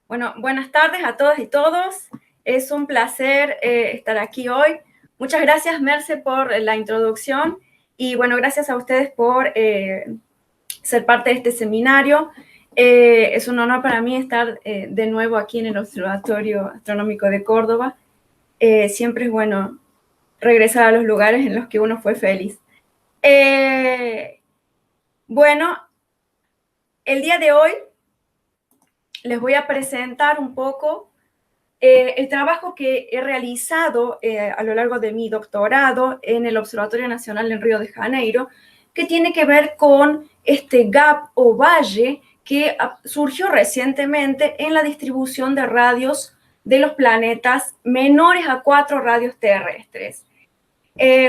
Bueno, buenas tardes a todas y todos. Es un placer estar aquí hoy. Muchas gracias, Merce, por la introducción y bueno, gracias a ustedes por ser parte de este seminario. Es un honor para mí estar de nuevo aquí en el Observatorio Astronómico de Córdoba. Siempre es bueno regresar a los lugares en los que uno fue feliz. Bueno, el día de hoy les voy a presentar un poco el trabajo que he realizado a lo largo de mi doctorado en el Observatorio Nacional en Río de Janeiro, que tiene que ver con este gap o valle que surgió recientemente en la distribución de radios de los planetas menores a 4 radios terrestres.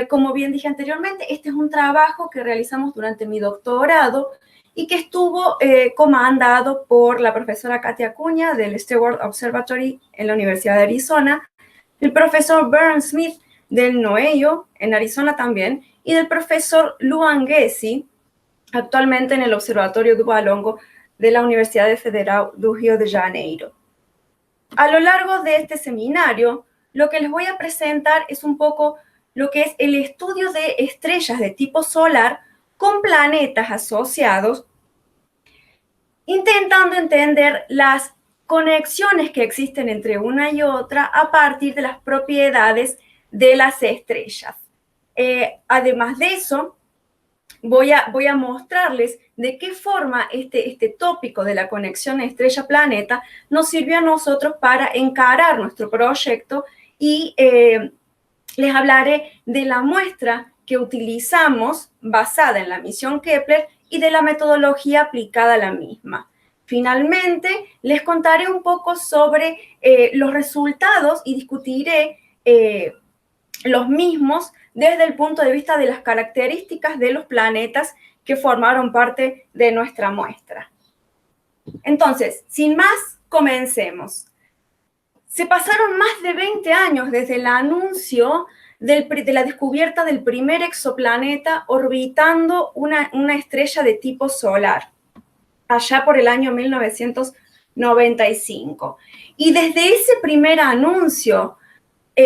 Como bien dije anteriormente, este es un trabajo que realizamos durante mi doctorado y que estuvo comandado por la profesora Katia Acuña del Stewart Observatory en la Universidad de Arizona, el profesor Bern Smith del NOEO en Arizona también, y del profesor Luan Gessi, actualmente en el Observatorio do Valongo de la Universidad Federal do Rio de Janeiro. A lo largo de este seminario, lo que les voy a presentar es un poco lo que es el estudio de estrellas de tipo solar con planetas asociados, intentando entender las conexiones que existen entre una y otra a partir de las propiedades de las estrellas. Además de eso, voy a mostrarles de qué forma este tópico de la conexión estrella-planeta nos sirvió a nosotros para encarar nuestro proyecto y les hablaré de la muestra que utilizamos basada en la misión Kepler y de la metodología aplicada a la misma. Finalmente, les contaré un poco sobre los resultados y discutiré los mismos desde el punto de vista de las características de los planetas que formaron parte de nuestra muestra. Entonces, sin más, comencemos. Se pasaron más de 20 años desde el anuncio de la descubierta del primer exoplaneta orbitando una estrella de tipo solar, allá por el año 1995. Y desde ese primer anuncio,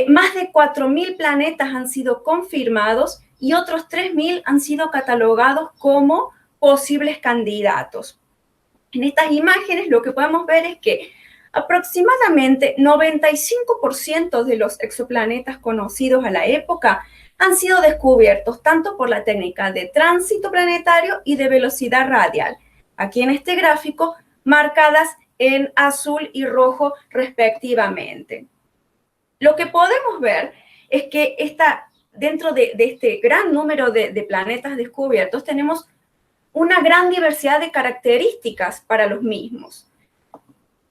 más de 4.000 planetas han sido confirmados y otros 3.000 han sido catalogados como posibles candidatos. En estas imágenes lo que podemos ver es que aproximadamente 95% de los exoplanetas conocidos a la época han sido descubiertos tanto por la técnica de tránsito planetario y de velocidad radial, aquí en este gráfico marcadas en azul y rojo respectivamente. Lo que podemos ver es que dentro de este gran número de planetas descubiertos tenemos una gran diversidad de características para los mismos.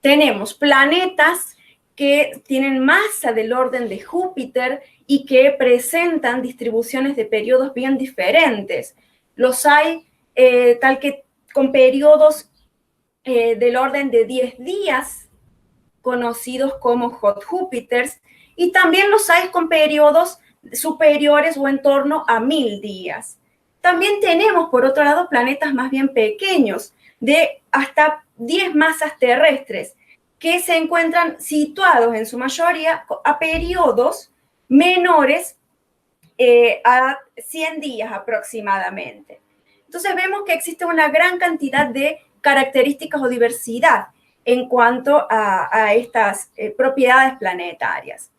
Tenemos planetas que tienen masa del orden de Júpiter y que presentan distribuciones de periodos bien diferentes. Los hay tal que con periodos del orden de 10 días, conocidos como hot Júpiters, y también los hay con periodos superiores o en torno a 1.000 días. También tenemos, por otro lado, planetas más bien pequeños, de hasta 10 masas terrestres, que se encuentran situados en su mayoría a periodos menores a 100 días aproximadamente. Entonces vemos que existe una gran cantidad de características o diversidad en cuanto a estas propiedades planetarias.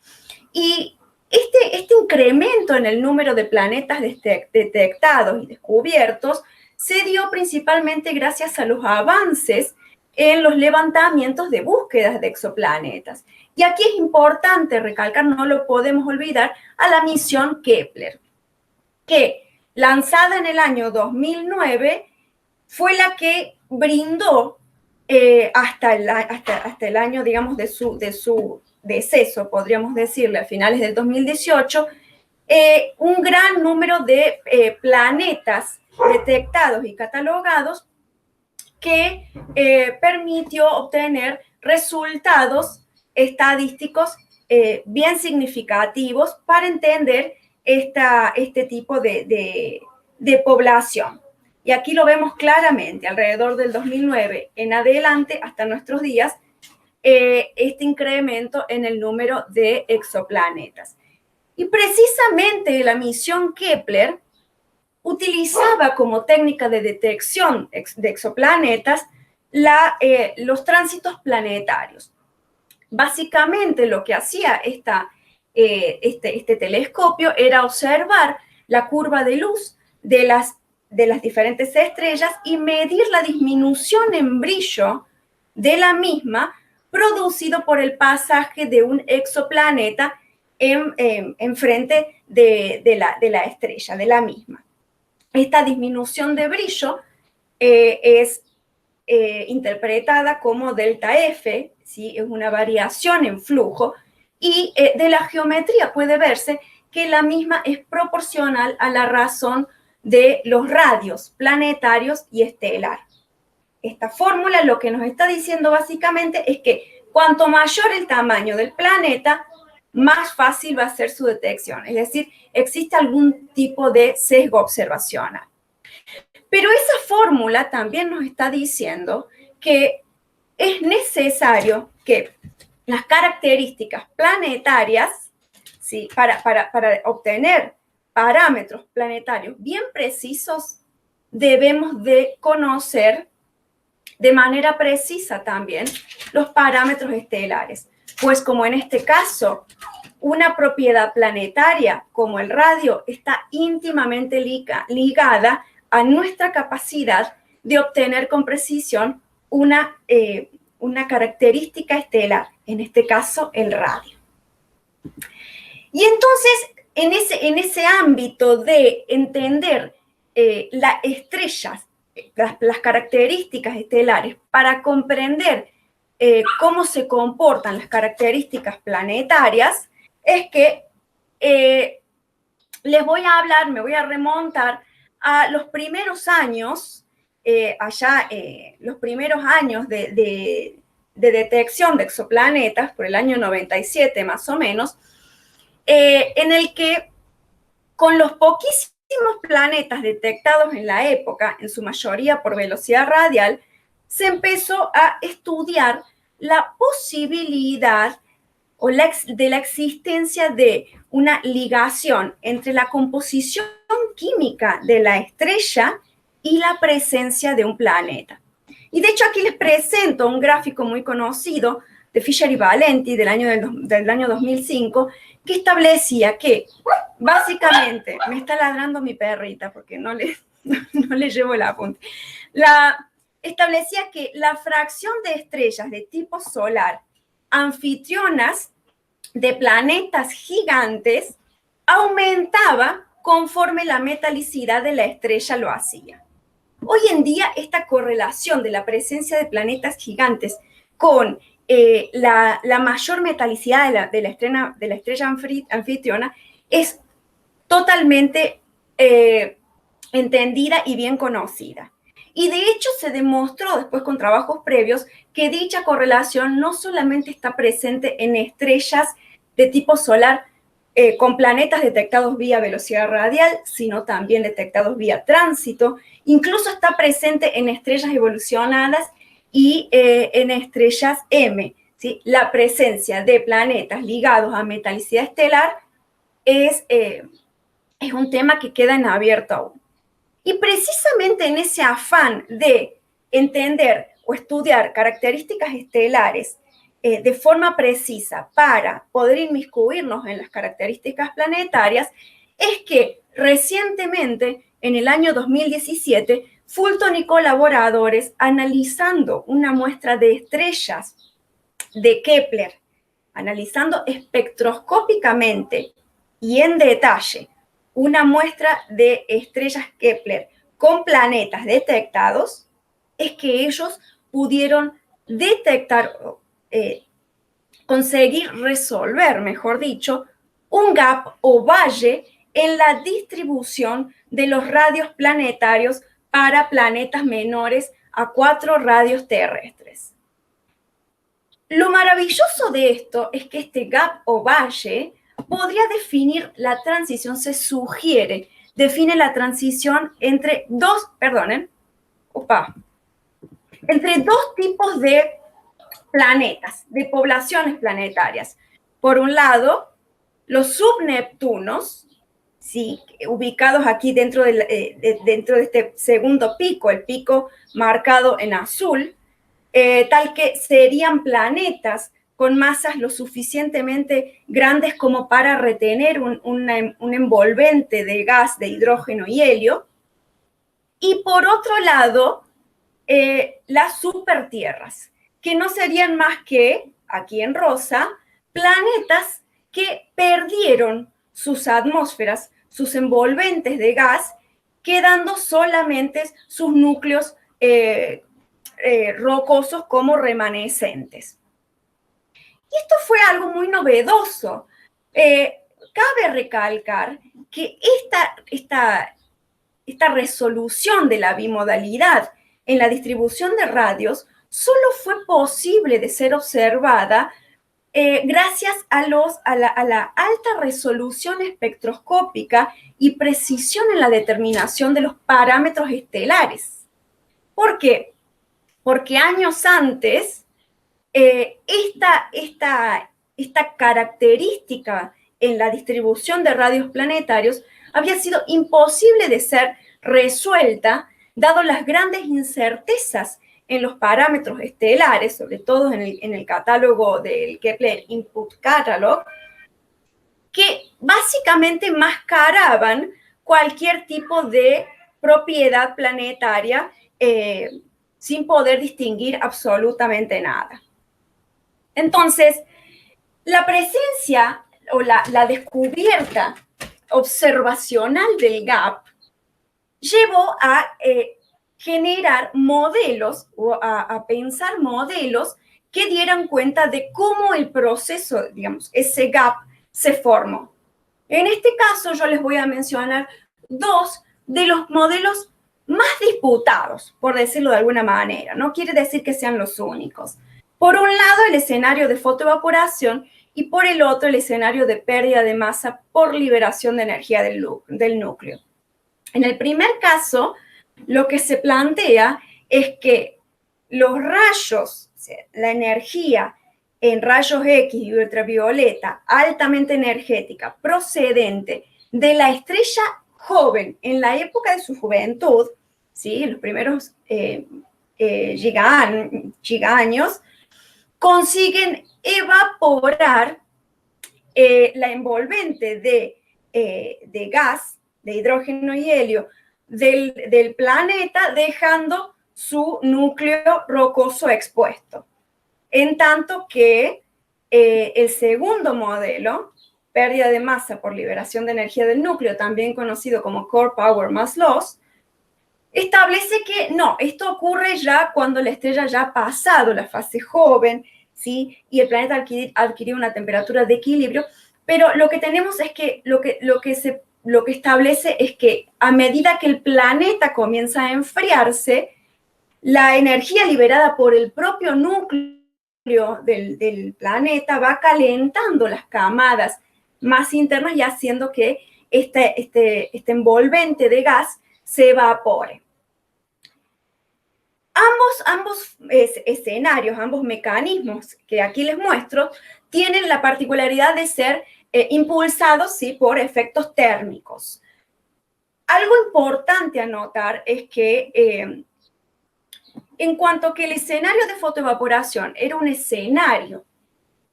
Y este incremento en el número de planetas detectados y descubiertos se dio principalmente gracias a los avances en los levantamientos de búsquedas de exoplanetas. Y aquí es importante recalcar, no lo podemos olvidar, a la misión Kepler, que lanzada en el año 2009 fue la que brindó hasta el año, digamos, de su deceso, podríamos decirle, a finales del 2018, un gran número de planetas detectados y catalogados que permitió obtener resultados estadísticos bien significativos para entender este tipo de población. Y aquí lo vemos claramente, alrededor del 2009 en adelante, hasta nuestros días, este incremento en el número de exoplanetas. Y precisamente la misión Kepler utilizaba como técnica de detección de exoplanetas los tránsitos planetarios. Básicamente lo que hacía este telescopio era observar la curva de luz de las diferentes estrellas y medir la disminución en brillo de la misma producido por el pasaje de un exoplaneta en frente de la estrella, de la misma. Esta disminución de brillo es interpretada como delta F, ¿sí? Es una variación en flujo, y de la geometría puede verse que la misma es proporcional a la razón de los radios planetarios y estelar. Esta fórmula lo que nos está diciendo básicamente es que cuanto mayor el tamaño del planeta, más fácil va a ser su detección. Es decir, existe algún tipo de sesgo observacional. Pero esa fórmula también nos está diciendo que es necesario que las características planetarias, ¿sí? para obtener parámetros planetarios bien precisos, debemos de conocer de manera precisa también los parámetros estelares. Pues como en este caso, una propiedad planetaria como el radio está íntimamente ligada a nuestra capacidad de obtener con precisión una característica estelar, en este caso el radio. Y entonces, en ese ámbito de entender las estrellas, las características estelares, para comprender cómo se comportan las características planetarias, es que les voy a hablar, me voy a remontar a los primeros años, los primeros años de detección de exoplanetas, por el año 97 más o menos, en el que con los poquísimos planetas detectados en la época, en su mayoría por velocidad radial, se empezó a estudiar la posibilidad de la existencia de una ligación entre la composición química de la estrella y la presencia de un planeta. Y de hecho aquí les presento un gráfico muy conocido de Fisher y Valenti del año 2005, que establecía que básicamente, me está ladrando mi perrita porque no le llevo el apunte, establecía que la fracción de estrellas de tipo solar anfitrionas de planetas gigantes aumentaba conforme la metalicidad de la estrella lo hacía. Hoy en día, esta correlación de la presencia de planetas gigantes con la mayor metalicidad de la estrella anfitriona es totalmente entendida y bien conocida. Y de hecho se demostró después con trabajos previos que dicha correlación no solamente está presente en estrellas de tipo solar con planetas detectados vía velocidad radial, sino también detectados vía tránsito. Incluso está presente en estrellas evolucionadas y en estrellas M. ¿Sí? La presencia de planetas ligados a metalicidad estelar es un tema que queda en abierto aún. Y precisamente en ese afán de entender o estudiar características estelares de forma precisa para poder inmiscuirnos en las características planetarias, es que recientemente, en el año 2017, Fulton y colaboradores, analizando una muestra de estrellas de Kepler, analizando espectroscópicamente y en detalle una muestra de estrellas Kepler con planetas detectados, es que ellos pudieron detectar, conseguir resolver, mejor dicho, un gap o valle en la distribución de los radios planetarios para planetas menores a 4 radios terrestres. Lo maravilloso de esto es que este gap o valle podría definir la transición, se sugiere, define la transición entre dos tipos de planetas, de poblaciones planetarias. Por un lado, los subneptunos, ¿sí? Ubicados aquí dentro de este segundo pico, el pico marcado en azul, tal que serían planetas con masas lo suficientemente grandes como para retener un envolvente de gas de hidrógeno y helio. Y por otro lado, las supertierras, que no serían más que, aquí en rosa, planetas que perdieron sus atmósferas, sus envolventes de gas, quedando solamente sus núcleos rocosos como remanescentes. Y esto fue algo muy novedoso. Cabe recalcar que esta resolución de la bimodalidad en la distribución de radios solo fue posible de ser observada gracias a la alta resolución espectroscópica y precisión en la determinación de los parámetros estelares. ¿Por qué? Porque años antes, esta característica en la distribución de radios planetarios había sido imposible de ser resuelta, dado las grandes incertezas en los parámetros estelares, sobre todo en el catálogo del Kepler Input Catalog, que básicamente mascaraban cualquier tipo de propiedad planetaria sin poder distinguir absolutamente nada. Entonces, la presencia o la descubierta observacional del GAP llevó a generar modelos o a pensar modelos que dieran cuenta de cómo el proceso, digamos, ese GAP se formó. En este caso, yo les voy a mencionar dos de los modelos más disputados, por decirlo de alguna manera. No quiere decir que sean los únicos. Por un lado, el escenario de fotoevaporación y por el otro, el escenario de pérdida de masa por liberación de energía del núcleo. En el primer caso, lo que se plantea es que los rayos, o sea, la energía en rayos X y ultravioleta altamente energética procedente de la estrella joven en la época de su juventud, ¿sí? En los primeros gigaaños, consiguen evaporar la envolvente de gas, de hidrógeno y helio del planeta, dejando su núcleo rocoso expuesto. En tanto que el segundo modelo, pérdida de masa por liberación de energía del núcleo, también conocido como Core Power Mass Loss, establece que no, esto ocurre ya cuando la estrella ya ha pasado la fase joven, ¿sí? Y el planeta adquirió una temperatura de equilibrio, pero lo que tenemos es que lo que establece es que a medida que el planeta comienza a enfriarse, la energía liberada por el propio núcleo del planeta va calentando las camadas más internas y haciendo que este envolvente de gas se evapore. Ambos escenarios, ambos mecanismos que aquí les muestro, tienen la particularidad de ser impulsados, ¿sí?, por efectos térmicos. Algo importante a notar es que en cuanto que el escenario de fotoevaporación era un escenario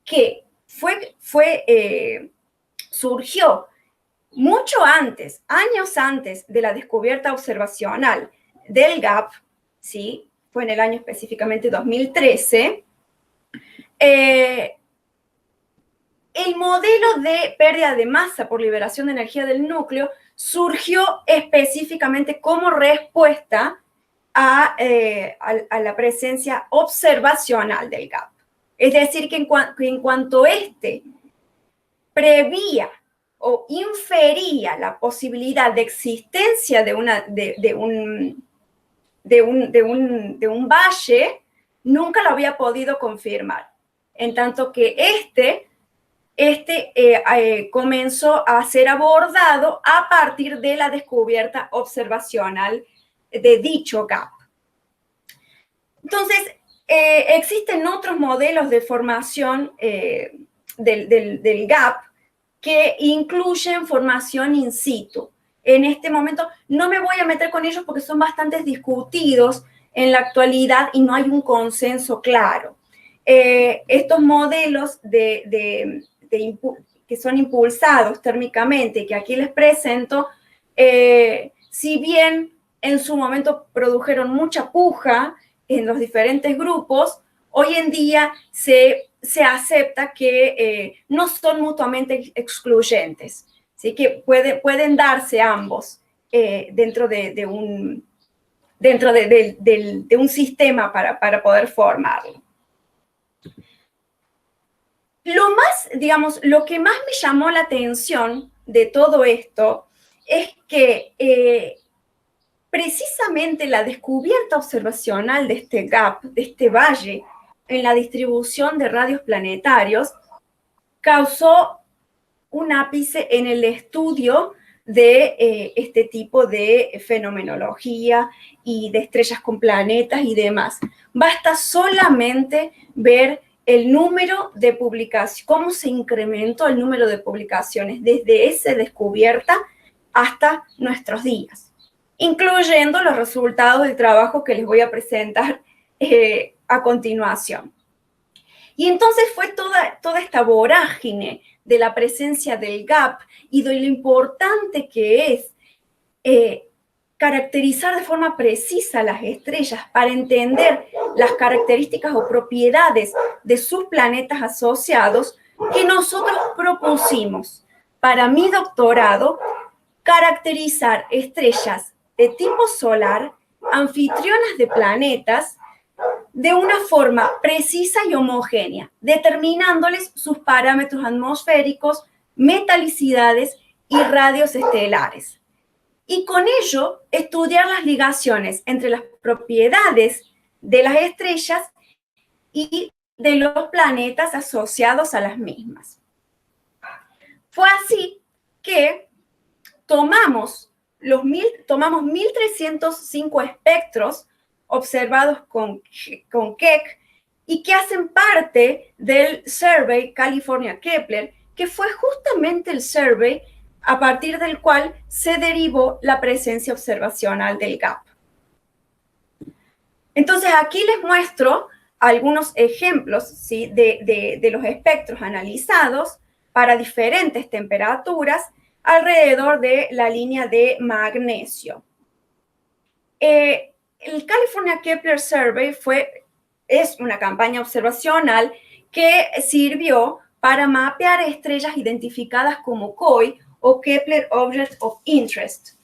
que surgió mucho antes, años antes de la descubierta observacional del GAP, ¿sí? Fue en el año específicamente 2013, el modelo de pérdida de masa por liberación de energía del núcleo surgió específicamente como respuesta a la presencia observacional del GAP. Es decir, que en cuanto prevía o infería la posibilidad de existencia de un valle, nunca lo había podido confirmar. En tanto que comenzó a ser abordado a partir de la descubierta observacional de dicho GAP. Entonces, Existen otros modelos de formación del gap que incluyen formación in situ. En este momento no me voy a meter con ellos porque son bastante discutidos en la actualidad y no hay un consenso claro. Estos modelos que son impulsados térmicamente, que aquí les presento, si bien en su momento produjeron mucha puja en los diferentes grupos, hoy en día se acepta que no son mutuamente excluyentes, ¿sí? Que pueden darse ambos dentro de un sistema para poder formarlo. Lo que más me llamó la atención de todo esto es que precisamente la descubierta observacional de este gap, de este valle en la distribución de radios planetarios, causó un ápice en el estudio de este tipo de fenomenología y de estrellas con planetas y demás. Basta solamente ver el número de publicaciones, cómo se incrementó el número de publicaciones desde esa descubierta hasta nuestros días, incluyendo los resultados del trabajo que les voy a presentar a continuación. Y entonces fue toda esta vorágine de la presencia del gap y de lo importante que es caracterizar de forma precisa las estrellas para entender las características o propiedades de sus planetas asociados, que nosotros propusimos para mi doctorado caracterizar estrellas de tipo solar, anfitrionas de planetas, de una forma precisa y homogénea, determinándoles sus parámetros atmosféricos, metalicidades y radios estelares. Y con ello, estudiar las ligaciones entre las propiedades de las estrellas y de los planetas asociados a las mismas. Fue así que tomamos 1.305 espectros observados con Keck y que hacen parte del Survey California-Kepler, que fue justamente el survey a partir del cual se derivó la presencia observacional del gap. Entonces, aquí les muestro algunos ejemplos, ¿sí?, de los espectros analizados para diferentes temperaturas alrededor de la línea de magnesio. El California Kepler Survey es una campaña observacional que sirvió para mapear estrellas identificadas como KOI o Kepler Object of Interest.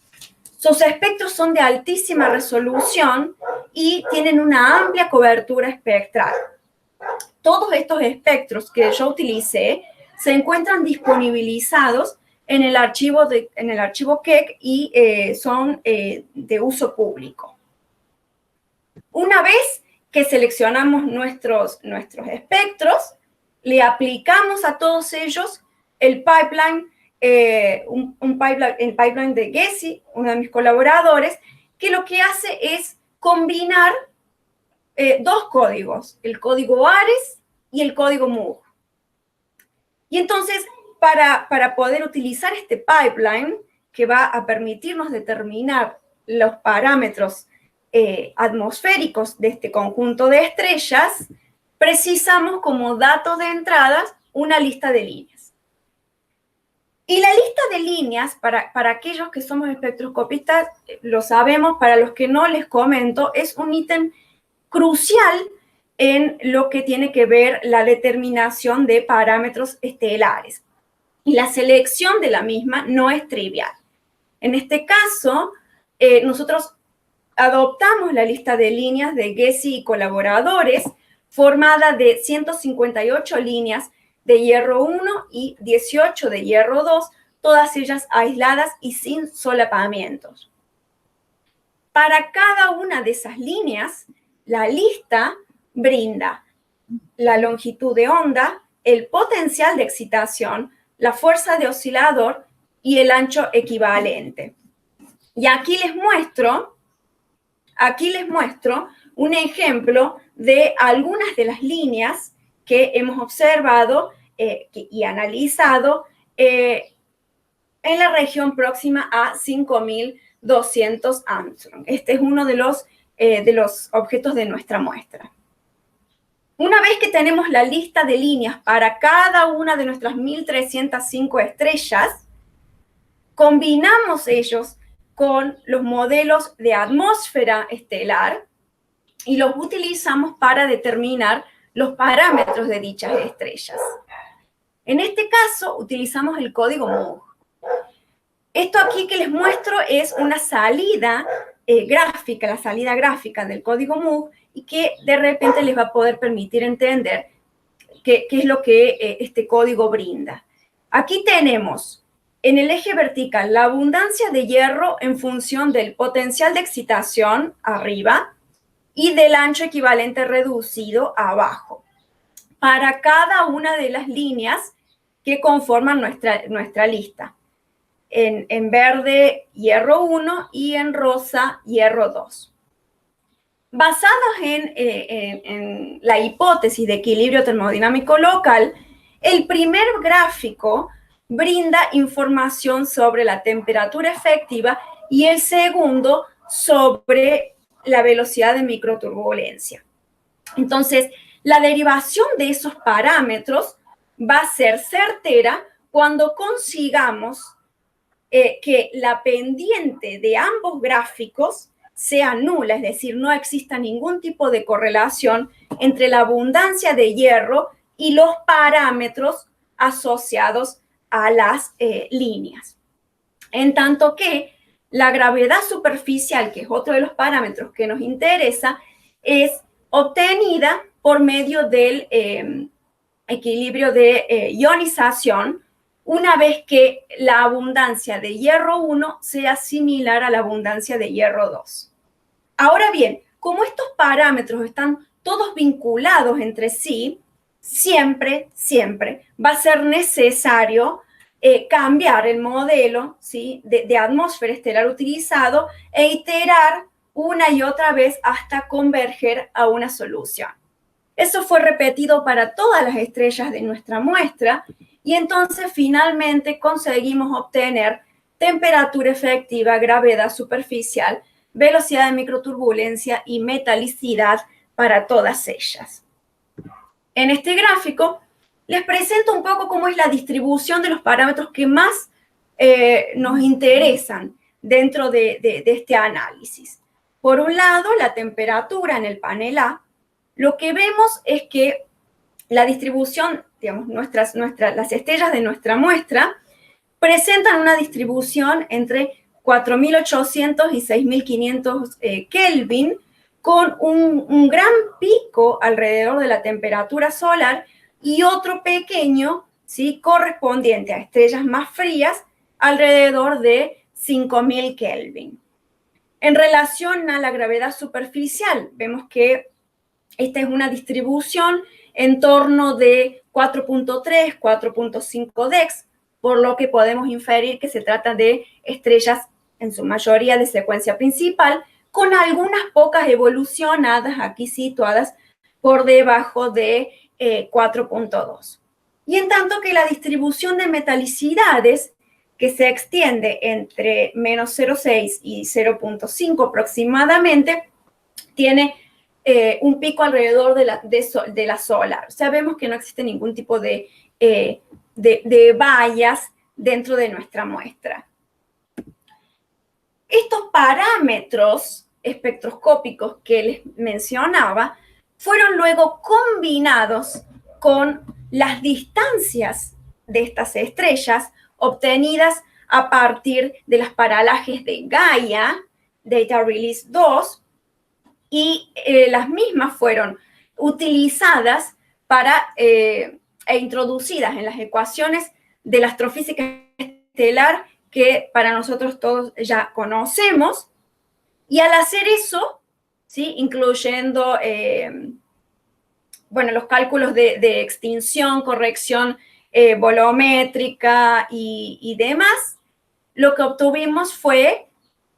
Sus espectros son de altísima resolución y tienen una amplia cobertura espectral. Todos estos espectros que yo utilicé se encuentran disponibilizados en el archivo Keck y son de uso público. Una vez que seleccionamos nuestros espectros, le aplicamos a todos ellos el pipeline, el pipeline de Gessi, uno de mis colaboradores, que lo que hace es combinar dos códigos, el código ARES y el código MUG. Y entonces, para poder utilizar este pipeline, que va a permitirnos determinar los parámetros atmosféricos de este conjunto de estrellas, precisamos como dato de entradas una lista de líneas. Y la lista de líneas, para aquellos que somos espectroscopistas, lo sabemos, para los que no les comento, es un ítem crucial en lo que tiene que ver la determinación de parámetros estelares. Y la selección de la misma no es trivial. En este caso, nosotros adoptamos la lista de líneas de Gessi y colaboradores, formada de 158 líneas de hierro 1 y 18 de hierro 2, todas ellas aisladas y sin solapamientos. Para cada una de esas líneas, la lista brinda la longitud de onda, el potencial de excitación, la fuerza de oscilador y el ancho equivalente. Y aquí les muestro un ejemplo de algunas de las líneas que hemos observado y analizado en la región próxima a 5200 Armstrong. Este es uno de los objetos de nuestra muestra. Una vez que tenemos la lista de líneas para cada una de nuestras 1305 estrellas, combinamos ellos con los modelos de atmósfera estelar y los utilizamos para determinar los parámetros de dichas estrellas. En este caso, utilizamos el código Moog. Esto aquí que les muestro es una salida gráfica, la salida gráfica del código Moog, y que de repente les va a poder permitir entender qué es lo que este código brinda. Aquí tenemos en el eje vertical la abundancia de hierro en función del potencial de excitación arriba y del ancho equivalente reducido abajo, para cada una de las líneas que conforman nuestra lista. En verde, hierro 1 y en rosa, hierro 2. Basados en la hipótesis de equilibrio termodinámico local, el primer gráfico brinda información sobre la temperatura efectiva y el segundo sobre la velocidad de microturbulencia. Entonces, la derivación de esos parámetros va a ser certera cuando consigamos que la pendiente de ambos gráficos sea nula, es decir, no exista ningún tipo de correlación entre la abundancia de hierro y los parámetros asociados a las líneas. En tanto que la gravedad superficial, que es otro de los parámetros que nos interesa, es obtenida por medio del equilibrio de ionización, una vez que la abundancia de hierro 1 sea similar a la abundancia de hierro 2. Ahora bien, como estos parámetros están todos vinculados entre sí, siempre va a ser necesario cambiar el modelo, ¿sí?, de atmósfera estelar utilizado e iterar una y otra vez hasta converger a una solución. Eso fue repetido para todas las estrellas de nuestra muestra y entonces finalmente conseguimos obtener temperatura efectiva, gravedad superficial, velocidad de microturbulencia y metalicidad para todas ellas. En este gráfico les presento un poco cómo es la distribución de los parámetros que más nos interesan dentro de este análisis. Por un lado, la temperatura en el panel A. Lo que vemos es que la distribución, digamos, las estrellas de nuestra muestra presentan una distribución entre 4.800 y 6.500 Kelvin, con un gran pico alrededor de la temperatura solar y otro pequeño, ¿sí?, correspondiente a estrellas más frías, alrededor de 5.000 Kelvin. En relación a la gravedad superficial, vemos que esta es una distribución en torno de 4.3, 4.5 Dex, por lo que podemos inferir que se trata de estrellas en su mayoría de secuencia principal, con algunas pocas evolucionadas aquí situadas por debajo de 4.2. Y en tanto que la distribución de metalicidades, que se extiende entre menos 0,6 y 0.5 aproximadamente, tiene un pico alrededor de la solar. O sea, vemos que no existe ningún tipo de vallas dentro de nuestra muestra. Estos parámetros espectroscópicos que les mencionaba fueron luego combinados con las distancias de estas estrellas obtenidas a partir de las paralajes de Gaia, Data Release 2, y las mismas fueron utilizadas e introducidas en las ecuaciones de la astrofísica estelar que para nosotros todos ya conocemos. Y al hacer eso, ¿sí?, incluyendo los cálculos de extinción, corrección volumétrica y demás, lo que obtuvimos fue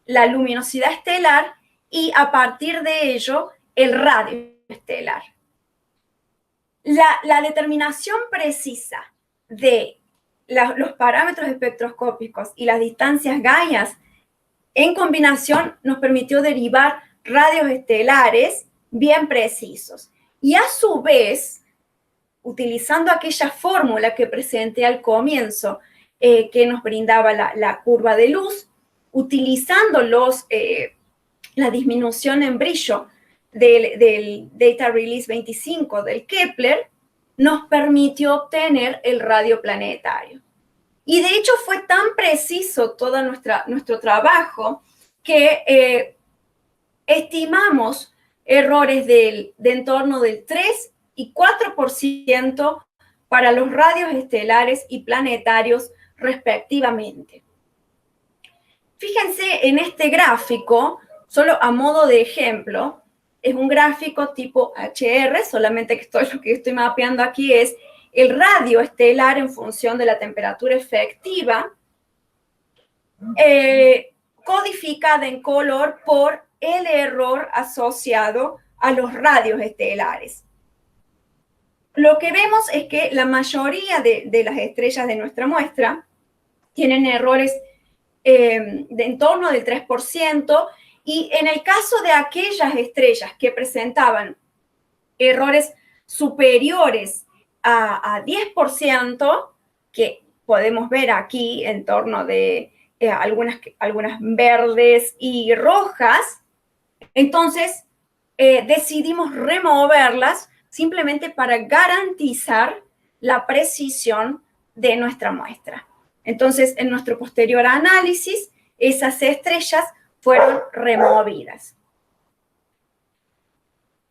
la luminosidad estelar y a partir de ello el radio estelar. La determinación precisa de los parámetros espectroscópicos y las distancias Gaias en combinación nos permitió derivar radios estelares bien precisos. Y a su vez, utilizando aquella fórmula que presenté al comienzo, que nos brindaba la curva de luz, utilizando la disminución en brillo del Data Release 25 del Kepler, nos permitió obtener el radio planetario. Y de hecho fue tan preciso todo nuestro trabajo que estimamos errores de en torno del 3 y 4% para los radios estelares y planetarios respectivamente. Fíjense en este gráfico, solo a modo de ejemplo, es un gráfico tipo HR, solamente que lo que estoy mapeando aquí es el radio estelar en función de la temperatura efectiva, codificada en color por el error asociado a los radios estelares. Lo que vemos es que la mayoría de las estrellas de nuestra muestra tienen errores de en torno del 3%, y en el caso de aquellas estrellas que presentaban errores superiores a 10%, que podemos ver aquí en torno de algunas verdes y rojas, entonces decidimos removerlas simplemente para garantizar la precisión de nuestra muestra. Entonces, en nuestro posterior análisis, esas estrellas fueron removidas.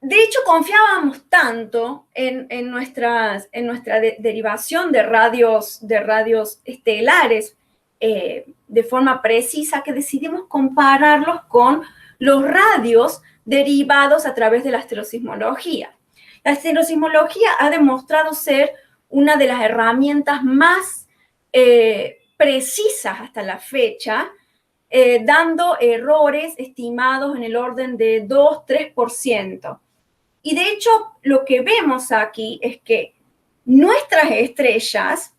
De hecho, confiábamos tanto en nuestra derivación de radios estelares de forma precisa que decidimos compararlos con los radios derivados a través de la astrosismología. La astrosismología ha demostrado ser una de las herramientas más precisas hasta la fecha, dando errores estimados en el orden de 2-3%. Y de hecho, lo que vemos aquí es que nuestras estrellas,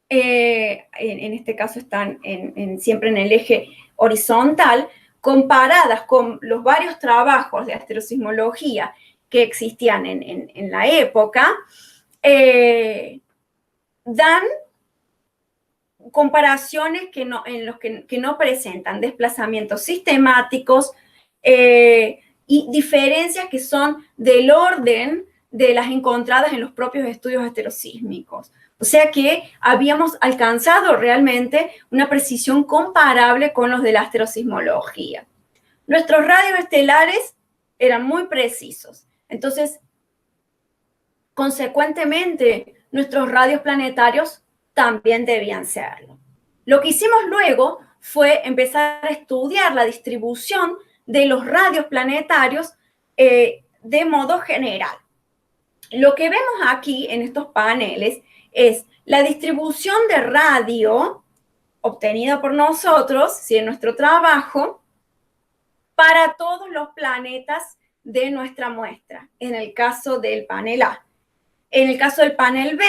en este caso están siempre en el eje horizontal, comparadas con los varios trabajos de astrosismología que existían en la época, dan comparaciones en los que no presentan desplazamientos sistemáticos y diferencias que son del orden de las encontradas en los propios estudios astrosísmicos. O sea que habíamos alcanzado realmente una precisión comparable con los de la astrosismología. Nuestros radios estelares eran muy precisos. Entonces, consecuentemente, nuestros radios planetarios también debían serlo. Lo que hicimos luego fue empezar a estudiar la distribución de los radios planetarios de modo general. Lo que vemos aquí en estos paneles es la distribución de radio obtenida por nosotros, ¿sí?, en nuestro trabajo, para todos los planetas de nuestra muestra, en el caso del panel A. En el caso del panel B,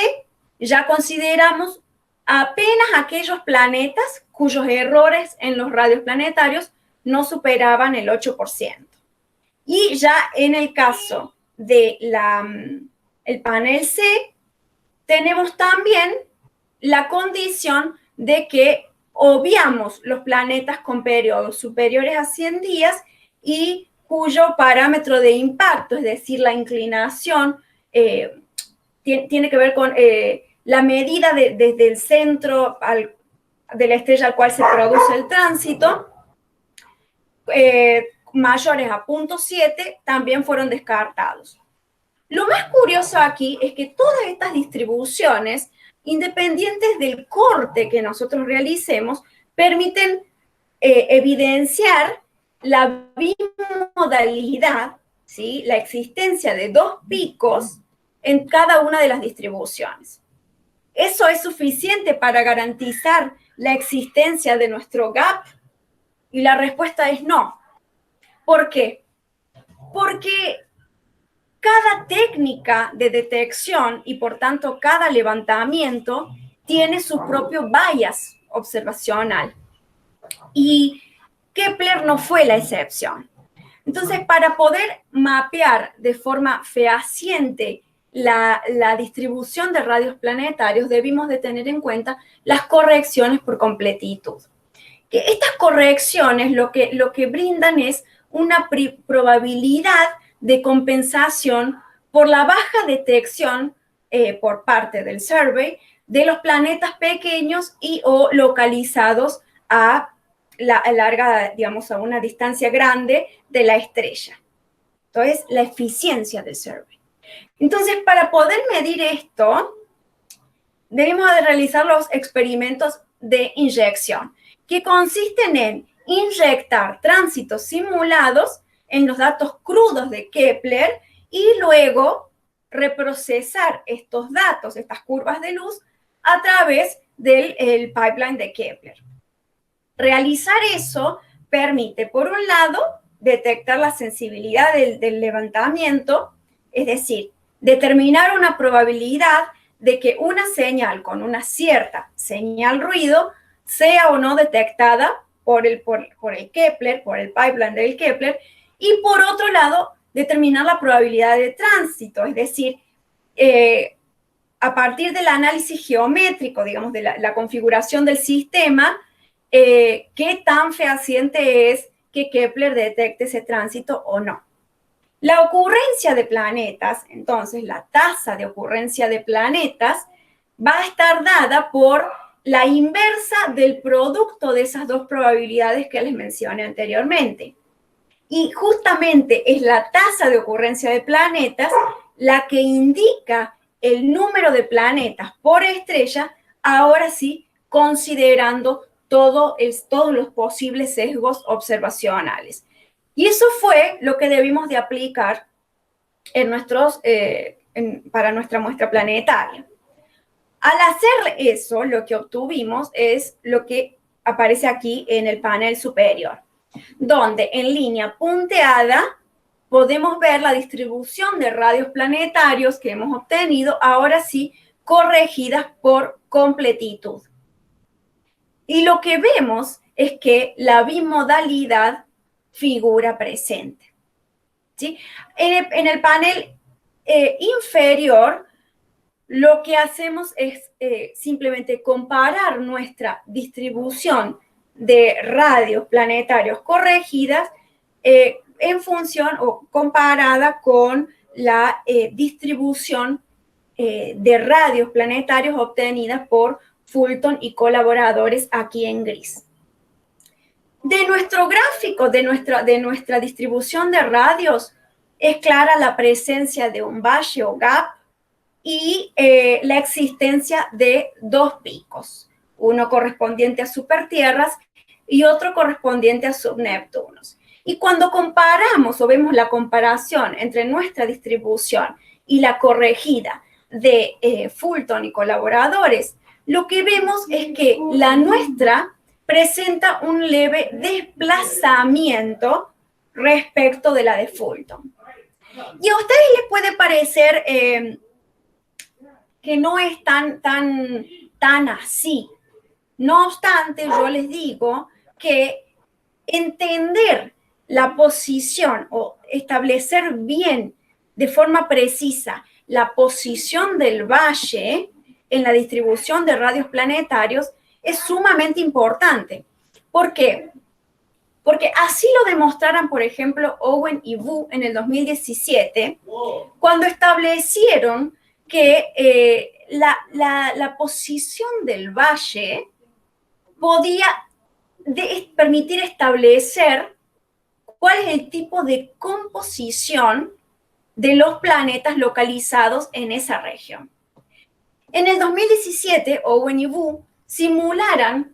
ya consideramos apenas aquellos planetas cuyos errores en los radios planetarios no superaban el 8%. Y ya en el caso del panel C, tenemos también la condición de que obviamos los planetas con periodos superiores a 100 días y cuyo parámetro de impacto, es decir, la inclinación, tiene que ver con la medida desde el centro de la estrella al cual se produce el tránsito, mayores a 0.7, también fueron descartados. Lo más curioso aquí es que todas estas distribuciones, independientes del corte que nosotros realicemos, permiten evidenciar la bimodalidad, ¿sí?, la existencia de dos picos en cada una de las distribuciones. ¿Eso es suficiente para garantizar la existencia de nuestro gap? Y la respuesta es no. ¿Por qué? Porque cada técnica de detección y por tanto cada levantamiento tiene su propio bias observacional. Y Kepler no fue la excepción. Entonces, para poder mapear de forma fehaciente la distribución de radios planetarios, debimos de tener en cuenta las correcciones por completitud. Que estas correcciones lo que brindan es una probabilidad de compensación por la baja detección por parte del survey de los planetas pequeños y o localizados a larga, digamos, a una distancia grande de la estrella. Entonces, la eficiencia del survey. Entonces, para poder medir esto, debemos de realizar los experimentos de inyección, que consisten en inyectar tránsitos simulados en los datos crudos de Kepler y luego reprocesar estos datos, estas curvas de luz, a través del pipeline de Kepler. Realizar eso permite, por un lado, detectar la sensibilidad del levantamiento, es decir, determinar una probabilidad de que una señal con una cierta señal ruido sea o no detectada por el Kepler, por el pipeline del Kepler, y por otro lado, determinar la probabilidad de tránsito, es decir, a partir del análisis geométrico, digamos, de la configuración del sistema, qué tan fehaciente es que Kepler detecte ese tránsito o no. La ocurrencia de planetas, entonces la tasa de ocurrencia de planetas, va a estar dada por la inversa del producto de esas dos probabilidades que les mencioné anteriormente. Y justamente es la tasa de ocurrencia de planetas la que indica el número de planetas por estrella, ahora sí, considerando todos los posibles sesgos observacionales. Y eso fue lo que debimos de aplicar para nuestra muestra planetaria. Al hacer eso, lo que obtuvimos es lo que aparece aquí en el panel superior, donde en línea punteada podemos ver la distribución de radios planetarios que hemos obtenido, ahora sí, corregidas por completitud. Y lo que vemos es que la bimodalidad figura presente. ¿Sí? En el panel inferior, lo que hacemos es simplemente comparar nuestra distribución de radios planetarios corregidas en función o comparada con la distribución de radios planetarios obtenidas por Fulton y colaboradores aquí en gris. De nuestro gráfico, de nuestra distribución de radios, es clara la presencia de un valle o gap y la existencia de dos picos, uno correspondiente a supertierras y otro correspondiente a subneptunos. Y cuando comparamos o vemos la comparación entre nuestra distribución y la corregida de Fulton y colaboradores, lo que vemos es que la nuestra presenta un leve desplazamiento respecto de la de Fulton. Y a ustedes les puede parecer que no es tan así. No obstante, yo les digo que entender la posición o establecer bien de forma precisa la posición del valle en la distribución de radios planetarios es sumamente importante. ¿Por qué? Porque así lo demostraron, por ejemplo, Owen y Wu en el 2017, cuando establecieron que la posición del valle podía permitir establecer cuál es el tipo de composición de los planetas localizados en esa región. En el 2017, Owen y Wu simularan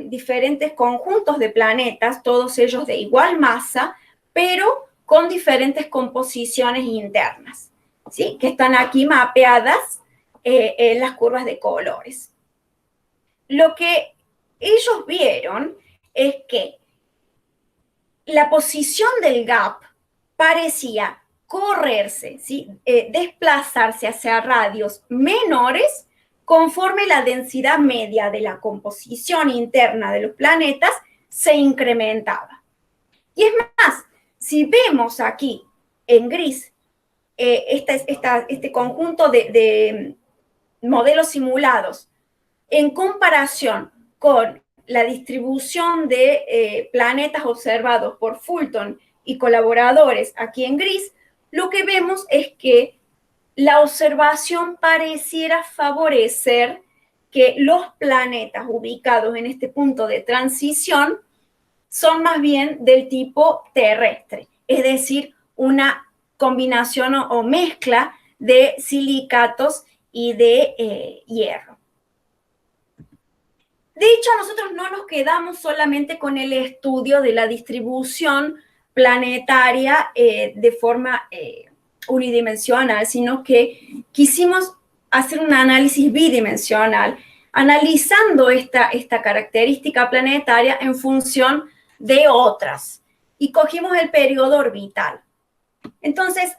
diferentes conjuntos de planetas, todos ellos de igual masa, pero con diferentes composiciones internas, ¿sí? Que están aquí mapeadas en las curvas de colores. Lo que ellos vieron es que la posición del gap parecía correrse, ¿sí? Desplazarse hacia radios menores conforme la densidad media de la composición interna de los planetas se incrementaba. Y es más, si vemos aquí en gris este conjunto de modelos simulados en comparación con la distribución de planetas observados por Fulton y colaboradores aquí en gris, lo que vemos es que la observación pareciera favorecer que los planetas ubicados en este punto de transición son más bien del tipo terrestre, es decir, una combinación o mezcla de silicatos y de hierro. De hecho, nosotros no nos quedamos solamente con el estudio de la distribución planetaria de forma unidimensional, sino que quisimos hacer un análisis bidimensional, analizando esta característica planetaria en función de otras. Y cogimos el periodo orbital. Entonces,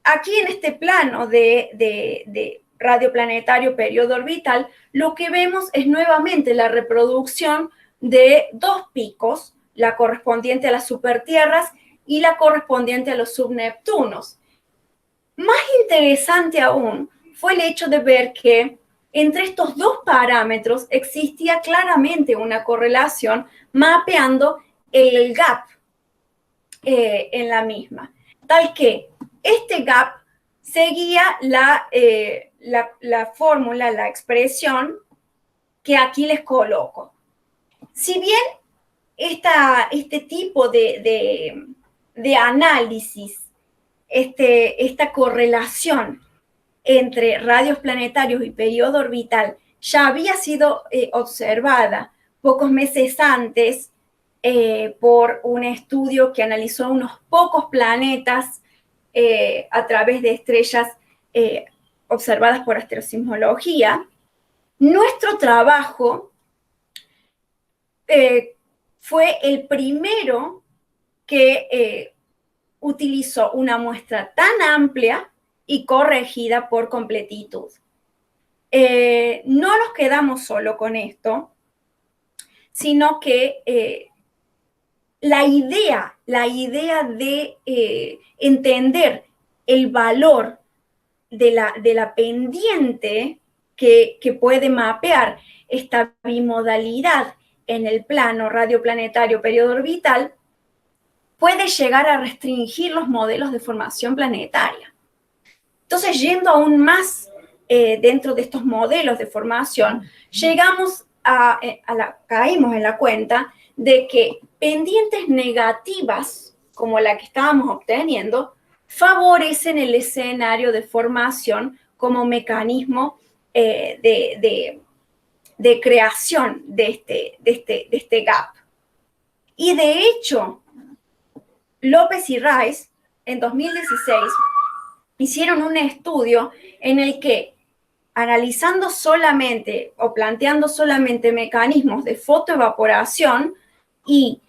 aquí en este plano de radioplanetario periodo orbital, lo que vemos es nuevamente la reproducción de dos picos, la correspondiente a las supertierras y la correspondiente a los subneptunos. Más interesante aún fue el hecho de ver que entre estos dos parámetros existía claramente una correlación mapeando el gap en la misma, tal que este gap seguía la fórmula, la expresión que aquí les coloco. Si bien este tipo de análisis, esta correlación entre radios planetarios y periodo orbital ya había sido observada pocos meses antes por un estudio que analizó unos pocos planetas a través de estrellas observadas por astrosismología. Nuestro trabajo fue el primero que utilizó una muestra tan amplia y corregida por completitud. No nos quedamos solo con esto, sino que la idea de entender el valor de la pendiente que puede mapear esta bimodalidad en el plano radioplanetario periodo orbital puede llegar a restringir los modelos de formación planetaria. Entonces, yendo aún más dentro de estos modelos de formación, caímos en la cuenta de que pendientes negativas, como la que estábamos obteniendo, favorecen el escenario de formación como mecanismo de creación de este gap. Y de hecho, López y Rice, en 2016, hicieron un estudio en el que, analizando solamente o planteando solamente mecanismos de fotoevaporación y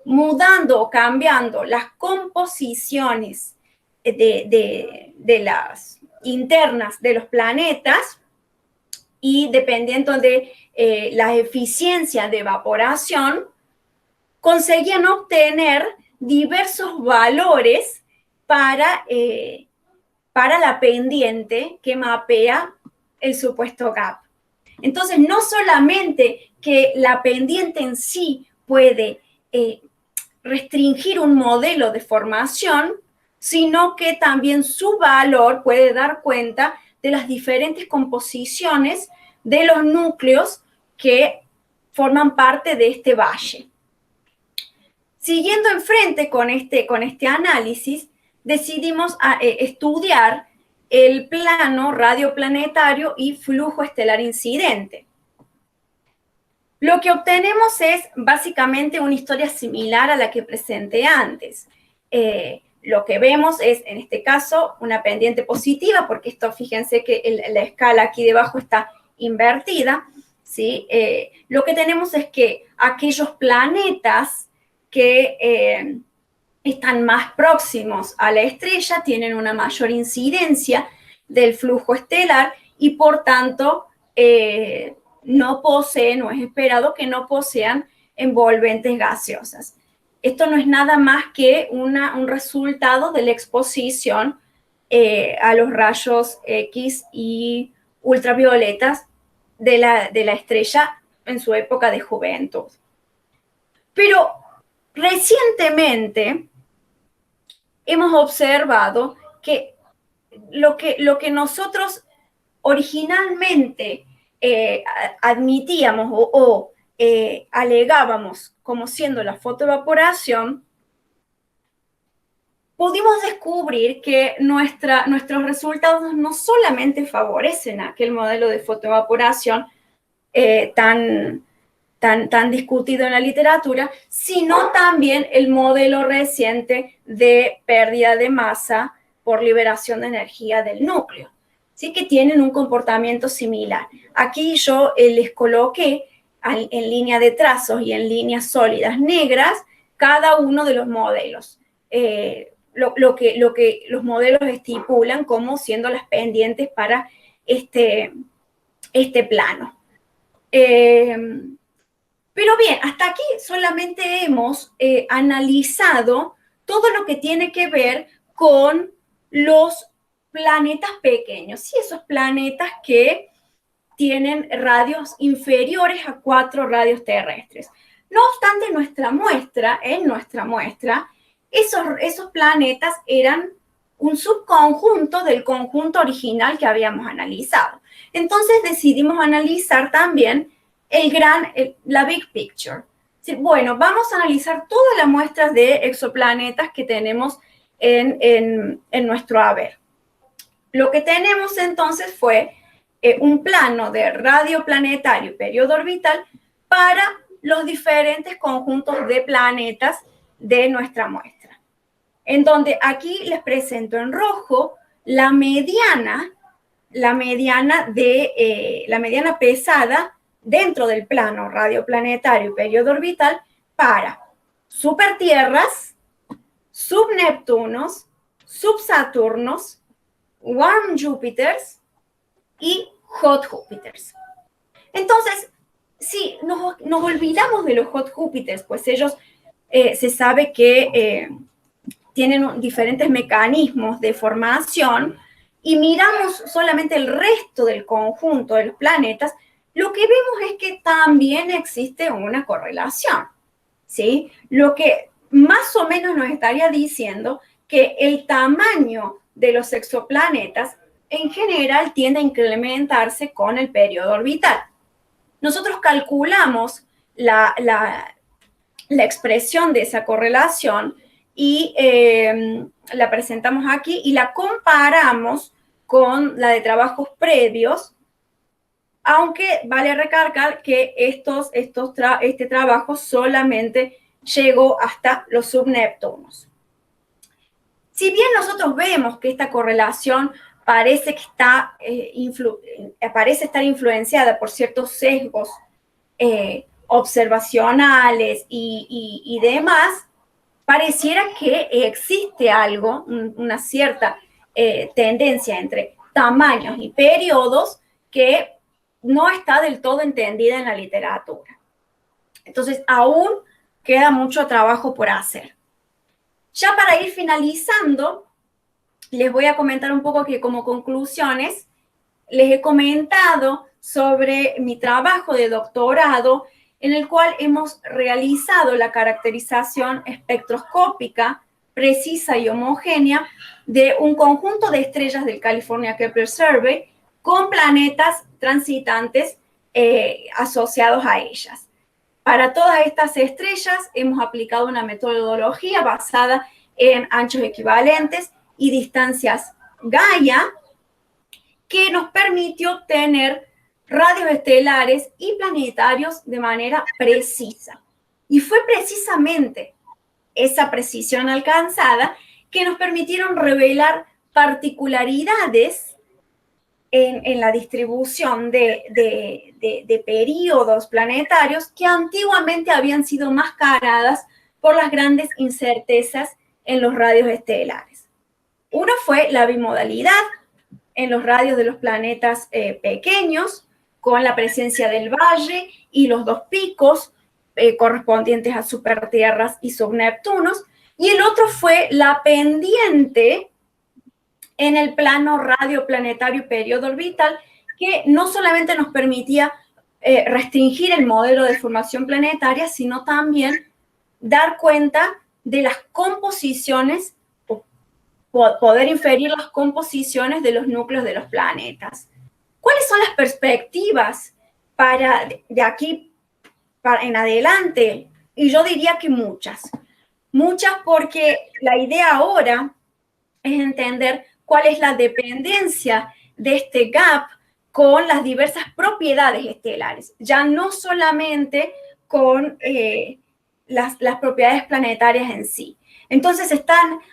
mudando o cambiando las composiciones de las internas de los planetas y dependiendo de la eficiencia de evaporación, conseguían obtener diversos valores para la pendiente que mapea el supuesto gap. Entonces, no solamente que la pendiente en sí puede restringir un modelo de formación, sino que también su valor puede dar cuenta de las diferentes composiciones de los núcleos que forman parte de este valle. Siguiendo enfrente con este análisis, decidimos estudiar el plano radioplanetario y flujo estelar incidente. Lo que obtenemos es básicamente una historia similar a la que presenté antes. Lo que vemos es, en este caso, una pendiente positiva, porque esto, fíjense que la escala aquí debajo está invertida, ¿sí? Lo que tenemos es que aquellos planetas que están más próximos a la estrella, tienen una mayor incidencia del flujo estelar y por tanto no poseen, o es esperado que no posean envolventes gaseosas. Esto no es nada más que un resultado de la exposición a los rayos X y ultravioletas de la estrella en su época de juventud. Pero recientemente hemos observado que lo que nosotros originalmente admitíamos o alegábamos como siendo la fotoevaporación, pudimos descubrir que nuestros resultados no solamente favorecen aquel modelo de fotoevaporación tan discutido en la literatura, sino también el modelo reciente de pérdida de masa por liberación de energía del núcleo. Sí que tienen un comportamiento similar. Aquí yo les coloqué en línea de trazos y en líneas sólidas negras cada uno de los modelos. Lo que los modelos estipulan como siendo las pendientes para este plano. Pero bien, hasta aquí solamente hemos analizado todo lo que tiene que ver con los planetas pequeños, y esos planetas que tienen radios inferiores a 4 radios terrestres. No obstante, en nuestra muestra, esos planetas eran un subconjunto del conjunto original que habíamos analizado. Entonces decidimos analizar también la big picture. Bueno, vamos a analizar todas las muestras de exoplanetas que tenemos en nuestro haber. Lo que tenemos entonces fue un plano de radio planetario y periodo orbital para los diferentes conjuntos de planetas de nuestra muestra. En donde aquí les presento en rojo la mediana pesada dentro del plano radioplanetario y periodo orbital para supertierras, subneptunos, subsaturnos, warm Júpiters y hot Júpiters. Entonces, si nos olvidamos de los hot Júpiters, pues ellos se sabe que tienen diferentes mecanismos de formación, y miramos solamente el resto del conjunto de los planetas, lo que vemos es que también existe una correlación, ¿sí? Lo que más o menos nos estaría diciendo que el tamaño de los exoplanetas en general tiende a incrementarse con el periodo orbital. Nosotros calculamos la expresión de esa correlación y la presentamos aquí y la comparamos con la de trabajos previos, aunque vale recalcar que este trabajo solamente llegó hasta los subneptunos. Si bien nosotros vemos que esta correlación parece estar influenciada por ciertos sesgos observacionales y demás, pareciera que existe algo, una cierta tendencia entre tamaños y periodos que no está del todo entendida en la literatura. Entonces, aún queda mucho trabajo por hacer. Ya para ir finalizando, les voy a comentar un poco que como conclusiones, les he comentado sobre mi trabajo de doctorado, en el cual hemos realizado la caracterización espectroscópica precisa y homogénea de un conjunto de estrellas del California Kepler Survey con planetas transitantes asociados a ellas. Para todas estas estrellas hemos aplicado una metodología basada en anchos equivalentes y distancias Gaia, que nos permitió tener radios estelares y planetarios de manera precisa. Y fue precisamente esa precisión alcanzada que nos permitieron revelar particularidades en la distribución de periodos planetarios que antiguamente habían sido mascaradas por las grandes incertezas en los radios estelares. Uno fue la bimodalidad en los radios de los planetas pequeños, con la presencia del valle y los dos picos correspondientes a supertierras y subneptunos, y el otro fue la pendiente en el plano radioplanetario periodo orbital, que no solamente nos permitía restringir el modelo de formación planetaria, sino también dar cuenta de las composiciones, poder inferir las composiciones de los núcleos de los planetas. ¿Cuáles son las perspectivas para de aquí en adelante? Y yo diría que muchas. Muchas, porque la idea ahora es entender cuál es la dependencia de este gap con las diversas propiedades estelares, ya no solamente con las propiedades planetarias en sí. Entonces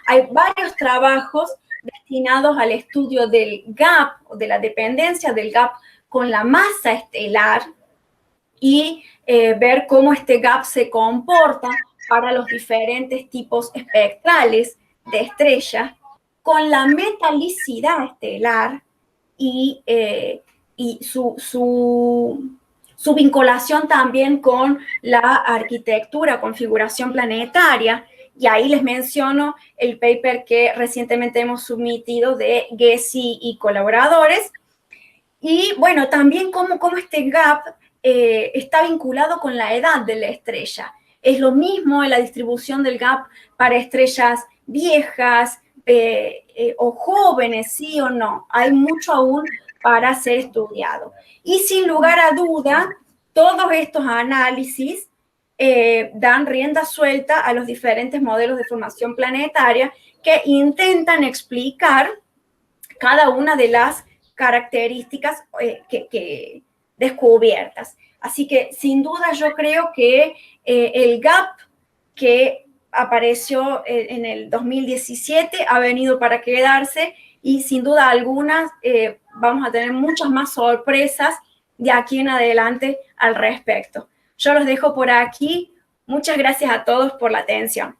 hay varios trabajos destinados al estudio del gap, o de la dependencia del gap con la masa estelar, y ver cómo este gap se comporta para los diferentes tipos espectrales de estrellas, con la metalicidad estelar y su vinculación también con la arquitectura, configuración planetaria. Y ahí les menciono el paper que recientemente hemos submitido de Gessi y colaboradores. Y bueno, también cómo este gap está vinculado con la edad de la estrella. Es lo mismo en la distribución del gap para estrellas viejas o jóvenes, sí o no. Hay mucho aún para ser estudiado. Y sin lugar a duda, todos estos análisis dan rienda suelta a los diferentes modelos de formación planetaria que intentan explicar cada una de las características que descubiertas. Así que sin duda yo creo que el gap que apareció en el 2017 ha venido para quedarse, y sin duda alguna vamos a tener muchas más sorpresas de aquí en adelante al respecto. Yo los dejo por aquí. Muchas gracias a todos por la atención.